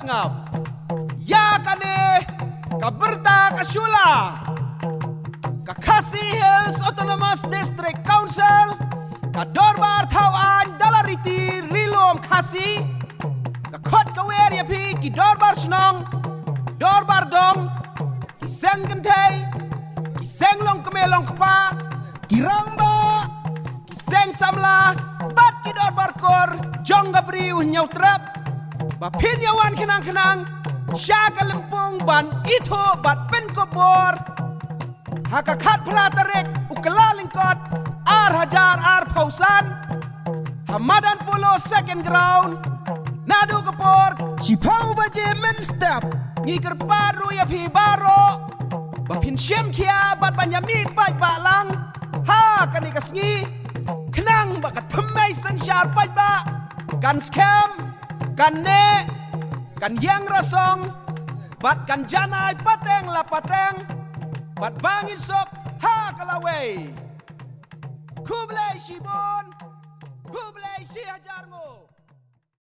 ngap ya kane ka Pyrta ka Shula ka Khadc Hills Autonomous District Council ka Dorbar Thawan Dalariti Rilom Khadc ka Khot ka Weria Pi ki Dorbar Snong Dorbar Dong ki Sengkentei ki Senglong Kemelong Kpa ki Ramba ki Seng Samla bat ki Dorbar Kor Jong Gabriu Nyau Trap Bapin yawan kenang-kenang Syaka lempung ban itu bat pen kobor Haka khat pratarek ukala lingkot Ar hajar ar pausan Hamadan pulo second ground Nadu kepor Cipau baje men step Ngikir baru ya pi baro Bapin syem kia bat banyam ni baik balang Ha kani kasngi Kenang bakat pemai sen syar baik ba Kan scam Kan ne, kan yang rasong, bat kan janai pateng la pateng, bat bangin sop ha kalaway. Kublai shibon, kublai shi hajarmo.